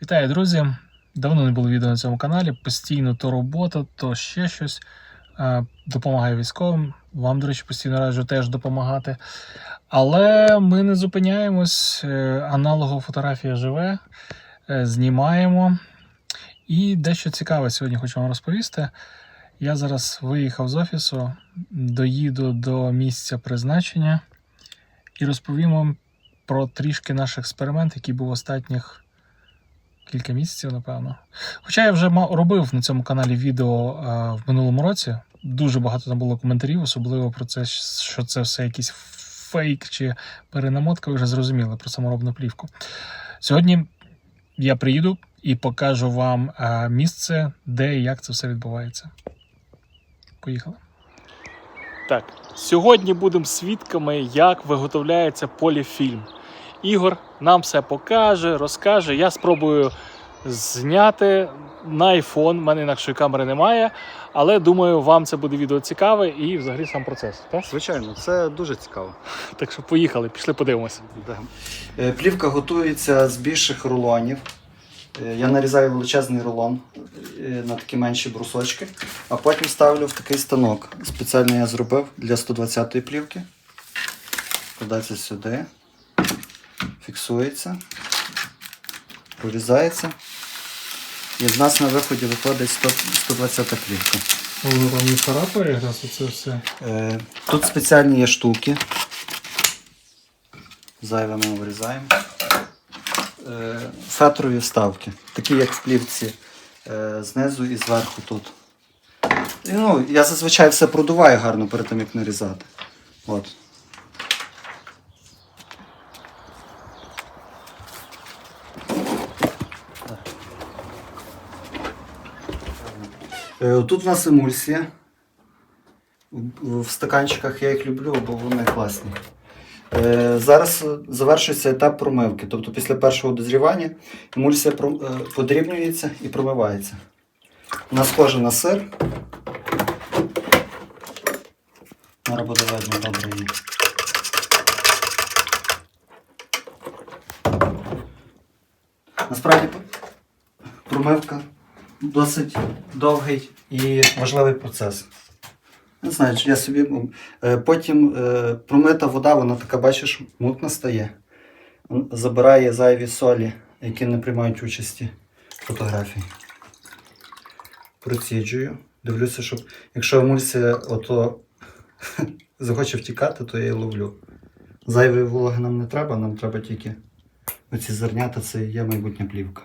Вітаю, друзі! Давно не було відео на цьому каналі. Постійно то робота, то ще щось. Допомагаю військовим. Вам, до речі, постійно раджу теж допомагати. Але ми не зупиняємось. Аналогова фотографія живе. Знімаємо. І дещо цікаве сьогодні хочу вам розповісти. Я зараз виїхав з офісу, доїду до місця призначення і розповім вам про трішки наш експеримент, який був останніх кілька місяців, напевно. Хоча я вже робив на цьому каналі відео в минулому році. Дуже багато там було коментарів, особливо про це, що це все якийсь фейк чи перенамотка, ви вже зрозуміли про саморобну плівку. Сьогодні я приїду і покажу вам місце, де і як це все відбувається. Поїхали. Так, сьогодні будемо свідками, як виготовляється поліфільм. Ігор нам все покаже, розкаже. Я спробую зняти на iPhone, у мене інакшої камери немає, але думаю, вам це буде відео цікаве і взагалі сам процес. Так? Звичайно, це дуже цікаво. Так що поїхали, пішли подивимося. Да. Плівка готується з більших рулонів. Я нарізаю величезний рулон на такі менші брусочки, а потім ставлю в такий станок. Спеціально я зробив для 120-ї плівки. Вкладається сюди, фіксується, прорізається. І в нас на виході виходить 120 плівка. Воно там не царапає якраз оце все? Тут спеціальні є штуки. Зайве ми вирізаємо. Фетрові вставки, такі як в плівці, знизу і зверху тут. І, я зазвичай все продуваю гарно перед тим, як нарізати. От. Тут у нас емульсія. В стаканчиках я їх люблю, бо вони класні. Зараз завершується етап промивки. Тобто після першого дозрівання емульсія подрібнюється і промивається. У нас схоже на сир. Зараз буде видно добре її. Насправді промивка досить довгий і важливий процес. Не знаю, чи я собі... Потім промита вода, вона така, бачиш, мутна стає. Забирає зайві солі, які не приймають участі в фотографії. Проціджую. Дивлюся, щоб якщо емульсія захоче втікати, то я її ловлю. Зайвої вологи нам не треба, нам треба тільки оці зернята, це є майбутня плівка.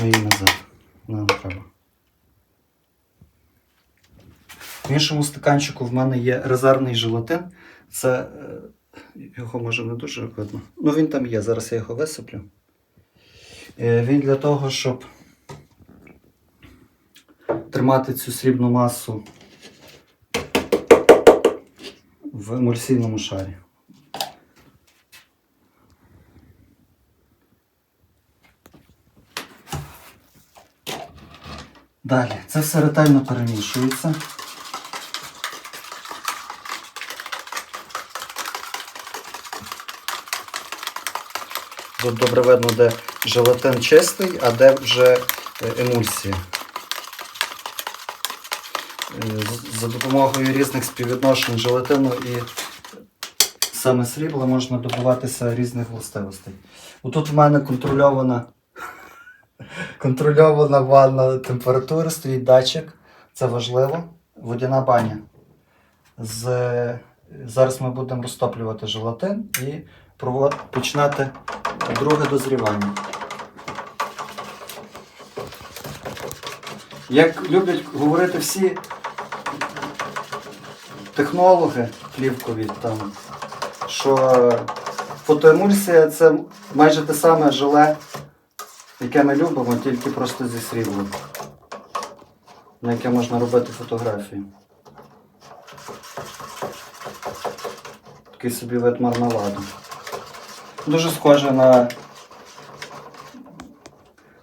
Ну і назад. Нам треба. В іншому стаканчику в мене є резервний желатин. Це, його може не дуже видно. Він там є, зараз я його висиплю. Він для того, щоб тримати цю срібну масу в емульсійному шарі. Далі, це все ретельно перемішується. Тут добре видно, де желатин чистий, а де вже емульсія. За допомогою різних співвідношень желатину і саме срібла можна добиватися різних властивостей. Отут в мене контрольована ванна температури, стоїть датчик, це важливо. Водяна баня. Зараз ми будемо розтоплювати желатин і починати друге дозрівання. Як люблять говорити всі технологи плівкові, що фотоемульсія це майже те саме желе, яке ми любимо, тільки просто зі сріблом, на яке можна робити фотографії. Такий собі вид мармеладу. Дуже схоже на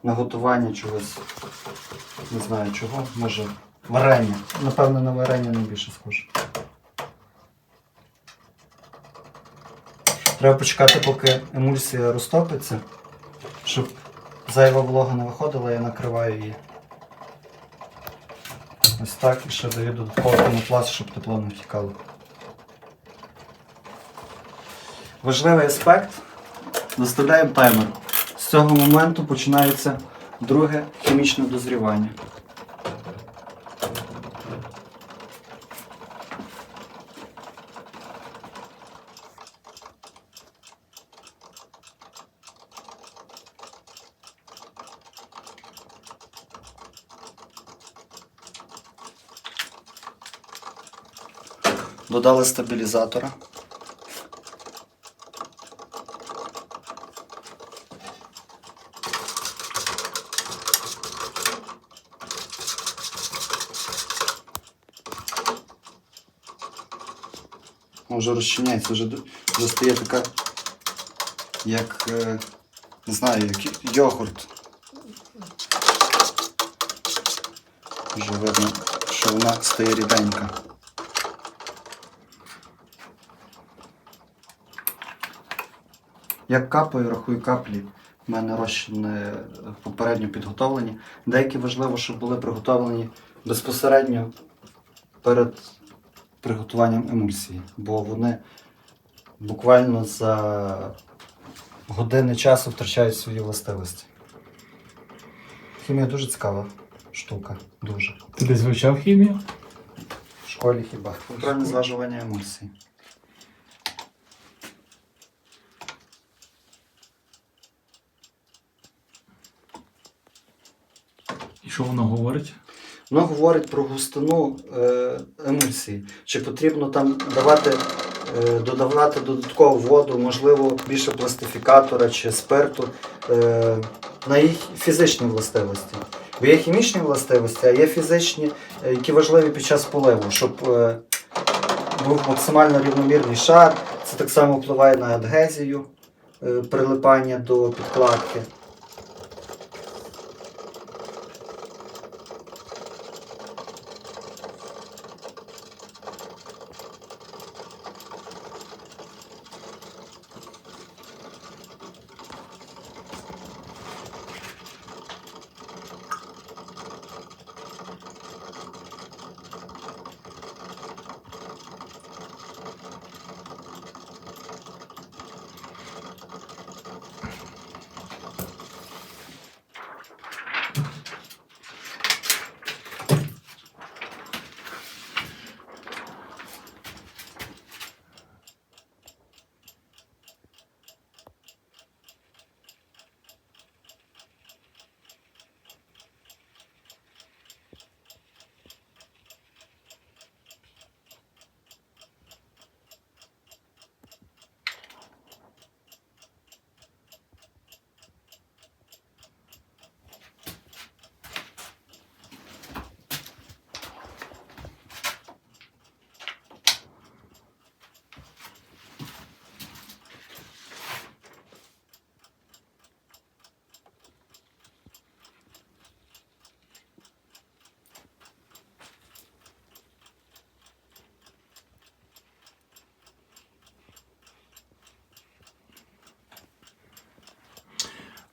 готування чогось, не знаю чого, може варення. Напевно, на варення найбільше схоже. Треба почекати, поки емульсія розтопиться, щоб зайва волога не виходила, я накриваю її. Ось так і ще даю додатковий пінопласт, щоб тепло не втікало. Важливий аспект. Наставляємо таймер. З цього моменту починається друге хімічне дозрівання. Додали стабілізатора. Вже розчиняється, вже стає така, як, не знаю, як йогурт. Вже видно, що вона стає ріденька. Як капаю, рахую каплі. У мене розчини попередньо підготовлені. Деякі важливо, щоб були приготовлені безпосередньо перед приготуванням емульсії, бо вони буквально за години часу втрачають свої властивості. Хімія дуже цікава штука, дуже. Ти десь вивчав хімію? В школі хіба. Контрольне зважування емульсії. І що воно говорить? Воно говорить про густину емульсії. Чи потрібно там додавати додаткову воду, можливо, більше пластифікатора чи спирту на їх фізичні властивості. Бо є хімічні властивості, а є фізичні, які важливі під час поливу, щоб був максимально рівномірний шар. Це так само впливає на адгезію, прилипання до підкладки.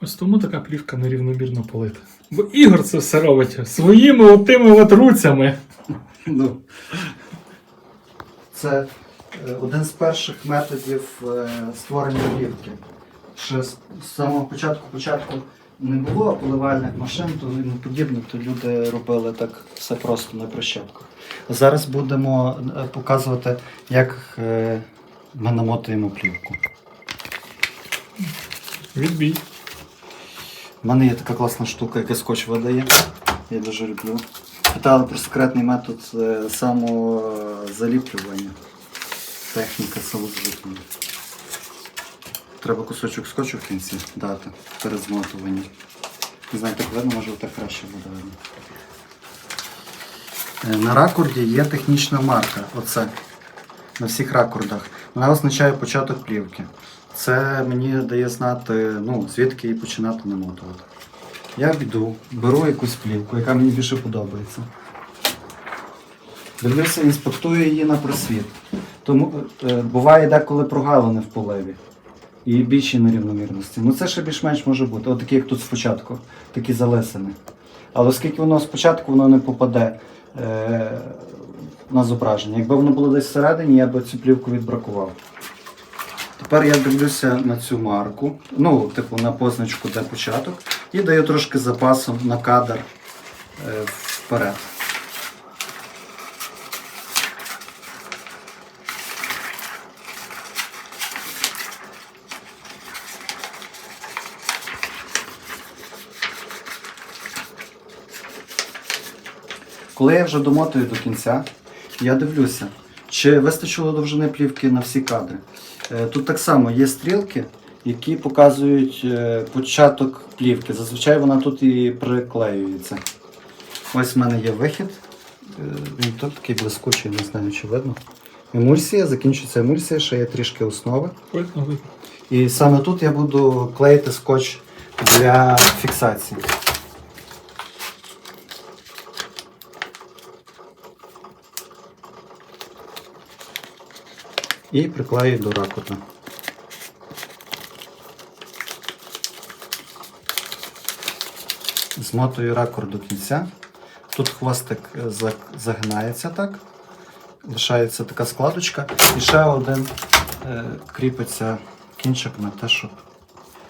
Ось тому така плівка нерівномірно полита. Бо Ігор це все робить своїми отими от руцями. Ну, це один з перших методів створення плівки. Ще з самого початку не було поливальних машин, то і подібне, то люди робили так все просто на прищепках. Зараз будемо показувати, як ми намотуємо плівку. Відбій. У мене є така класна штука, яка скотч видає. Я дуже люблю. Питали про секретний метод самозаліплювання. Техніка самозаліплювання. Треба кусочок скотчу в кінці дати перед змотуванням. Не знаю, так видно, може так краще буде видно. На ракорді є технічна марка. Оце. На всіх ракордах. Вона означає початок плівки. Це мені дає знати, звідки її починати намотувати. Я беру якусь плівку, яка мені більше подобається. Дивлюся, інспектую її на просвіт. Тому буває деколи прогалини в поливі. і більші нерівномірності. Ну це ще більш-менш може бути. От такі, як тут спочатку, такі залисини. Але оскільки воно спочатку воно не попаде на зображення. Якби воно було десь всередині, я б цю плівку відбракував. Тепер я дивлюся на цю марку, ну, типу на позначку, де початок, і даю трошки запасу на кадр вперед. Коли я вже домотую до кінця, я дивлюся, чи вистачило довжини плівки на всі кадри. Тут так само є стрілки, які показують початок плівки. Зазвичай вона тут і приклеюється. Ось в мене є вихід. Він тут такий блискучий, не знаю, чи видно. Емульсія, закінчується емульсія, ще є трішки основи. І саме тут я буду клеїти скотч для фіксації. І приклею до ракурна. Змотую ракурд до кінця. Тут хвостик загинається так. Лишається така складочка. І ще один кріпиться кінчик на те, щоб...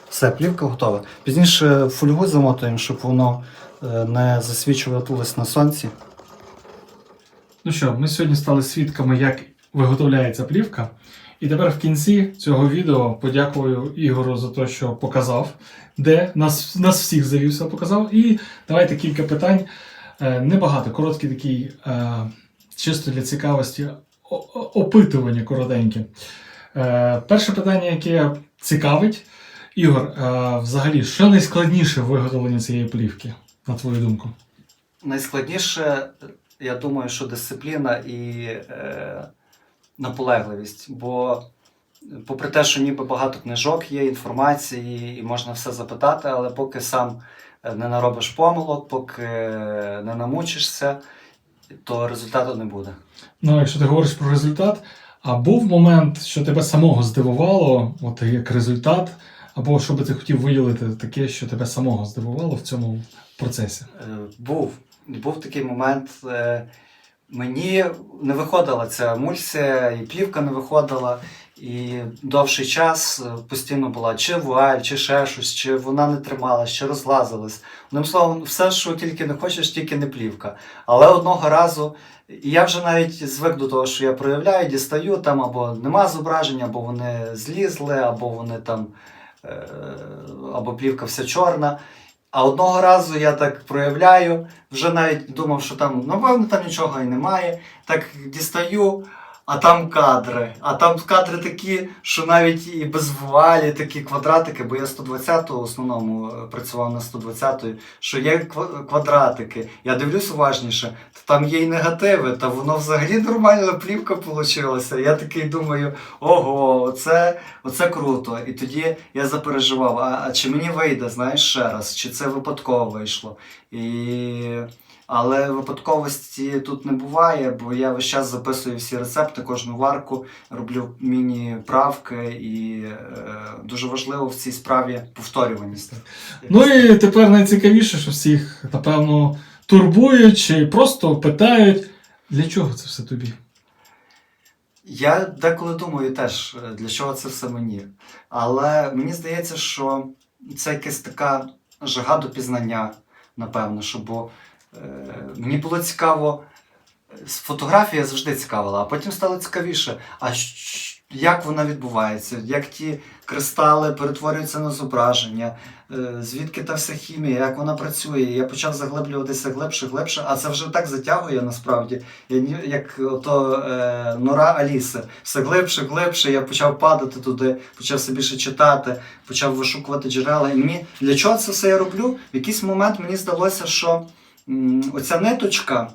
Все, плівка готова. Пізніше фольгу замотуємо, щоб воно не засвічувалось на сонці. Ну що, ми сьогодні стали свідками, як виготовляється плівка. І тепер в кінці цього відео подякую Ігору за те, що показав, де нас всіх завів, все показав. І давайте кілька питань. Небагато, короткі такі, чисто для цікавості, опитування коротенькі. Перше питання, яке цікавить. Ігор, взагалі, що найскладніше в виготовленні цієї плівки, на твою думку? Найскладніше, я думаю, що дисципліна і наполегливість. Бо попри те, що ніби багато книжок є, інформації, і можна все запитати, але поки сам не наробиш помилок, поки не намучишся, то результату не буде. Ну, якщо ти говориш про результат, а був момент, що тебе самого здивувало, от як результат, або що би ти хотів виділити таке, що тебе самого здивувало в цьому процесі? Був такий момент. Мені не виходила ця емульсія, і плівка не виходила, і довший час постійно була чи вуаль, чи ще щось, чи вона не трималась, чи розлазилась. Одним словом, все, що тільки не хочеш, тільки не плівка. Але одного разу, і я вже навіть звик до того, що я проявляю, дістаю, там або нема зображення, або вони злізли, або вони там, або плівка вся чорна. А одного разу я так проявляю, вже навіть думав, що там, напевно, там нічого і немає. Так дістаю, а там кадри. А там кадри такі, що навіть і без вуалі, такі квадратики, бо я 120-го в основному працював на 120-ї, що є квадратики. Я дивлюсь уважніше, там є і негативи, та воно взагалі нормальна плівка вийшла. Я такий думаю, ого, оце круто. І тоді я запереживав, а чи мені вийде, знаєш, ще раз, чи це випадково вийшло. Але випадковості тут не буває, бо я весь час записую всі рецепти, кожну варку, роблю міні-правки і дуже важливо в цій справі повторюваність. Ну і тепер найцікавіше, що всіх, напевно, турбують чи просто питають, для чого це все тобі? Я деколи думаю теж, для чого це все мені. Але мені здається, що це якась така жага до пізнання, напевно, бо мені було цікаво, фотографія завжди цікавила, а потім стало цікавіше, як вона відбувається, як ті кристали перетворюються на зображення, звідки та вся хімія, як вона працює. Я почав заглиблюватися глибше, а це вже так затягує насправді, як нора Аліси. Все глибше, я почав падати туди, почав все більше читати, почав вишукувати джерела. І мені, для чого це все я роблю? В якийсь момент мені здалося, що оця ниточка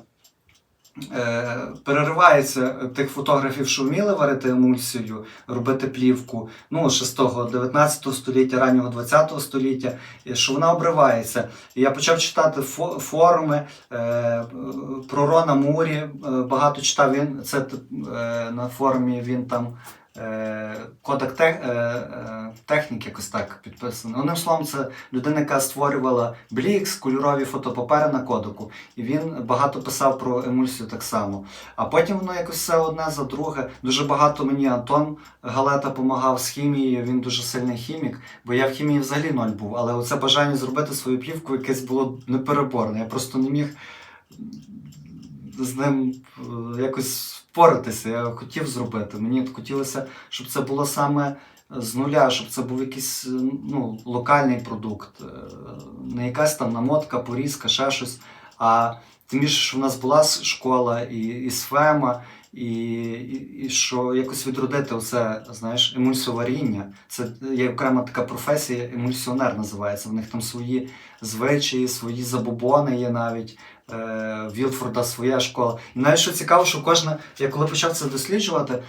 переривається тих фотографів, що вміли варити емульсію, робити плівку, ще з того 19 століття, раннього 20 століття, що вона обривається. І я почав читати форуми про Рона Мурі, багато читав, він це на форумі, він там кодек техніки, якось так підписано. Одним словом, це людина, яка створювала Blix, кольорові фотопапери на кодеку. І він багато писав про емульсію так само. А потім воно якось все одне за друге. Дуже багато мені Антон Галета допомагав з хімією, він дуже сильний хімік, бо я в хімії взагалі ноль був. Але оце бажання зробити свою плівку якесь було непереборне. Я просто не міг з ним якось впоратися, я хотів зробити. Мені хотілося, щоб це було саме з нуля, щоб це був якийсь локальний продукт. Не якась там намотка, порізка, ще щось. А тим більше, що в нас була школа і СФЕМа, і що якось відродити оце, знаєш, емульсоваріння. Це є окрема така професія, емульсіонер називається. В них там свої звичаї, свої забобони є навіть. Вілфорда своя школа. І навіть що цікаво, що я коли почав це досліджувати,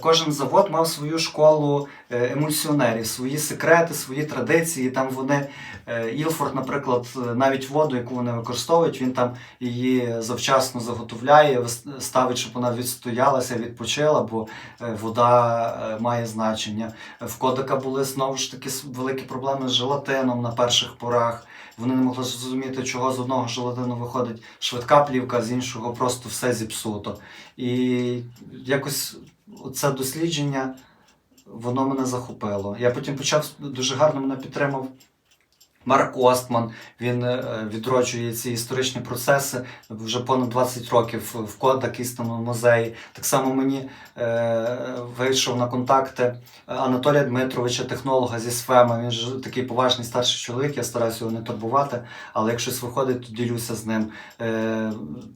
кожен завод мав свою школу емульсіонерів, свої секрети, свої традиції. Там вони, Ілфорд, наприклад, навіть воду, яку вони використовують, він там її завчасно заготовляє, ставить, щоб вона відстоялася, відпочила, бо вода має значення. В Кодека були, знову ж таки, великі проблеми з желатином на перших порах. Вони не могли зрозуміти, чого з одного желатину виходить швидка плівка, з іншого просто все зіпсуто. І якось це дослідження, воно мене захопило. Я потім дуже гарно мене підтримав Марк Остман, він відроджує ці історичні процеси вже понад 20 років в Кодекістому музеї. Так само мені вийшов на контакти Анатолія Дмитровича, технолога зі СФЕМа. Він ж такий поважний старший чоловік, я стараюся його не турбувати, але як щось виходить, то ділюся з ним.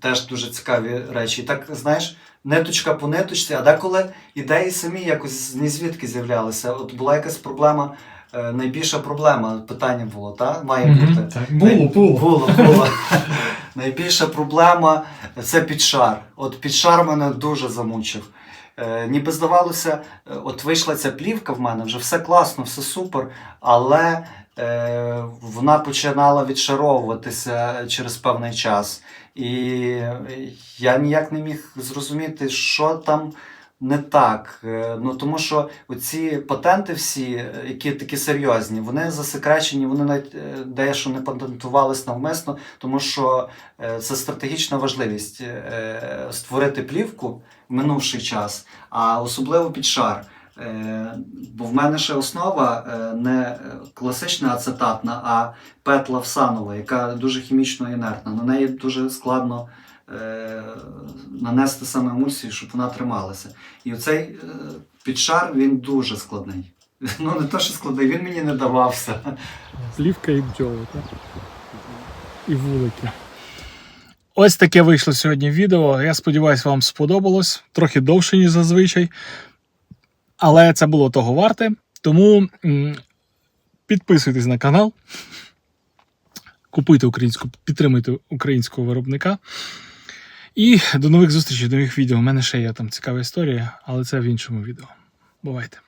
Теж дуже цікаві речі. І так, знаєш, ниточка по ниточці, а деколи ідеї самі якось ні звідки з'являлися. От була якась проблема, найбільша проблема, питання було, так? Має бути. Так. Було. Найбільша проблема – це підшар. От підшар мене дуже замучив. Ніби здавалося, от вийшла ця плівка в мене, вже все класно, все супер, але вона починала відшаровуватися через певний час. І я ніяк не міг зрозуміти, що там не так. Тому що оці патенти всі, які такі серйозні, вони засекречені, вони навіть дещо не патентувались навмисно, тому що це стратегічна важливість створити плівку в минувший час, а особливо під шар. Бо в мене ще основа не класична ацетатна, а петлавсанова, яка дуже хімічно інертна. На неї дуже складно нанести саме емульсію, щоб вона трималася. І оцей підшар, він дуже складний. Ну не то, що складний, він мені не давався. Плівка і бджоли, так? І вулики. Ось таке вийшло сьогодні відео. Я сподіваюся, вам сподобалось. Трохи довше, ніж зазвичай. Але це було того варте. Тому підписуйтесь на канал. Купуйте українську, підтримуйте українського виробника. І до нових зустрічей, до нових відео. У мене ще є там цікава історія, але це в іншому відео. Бувайте!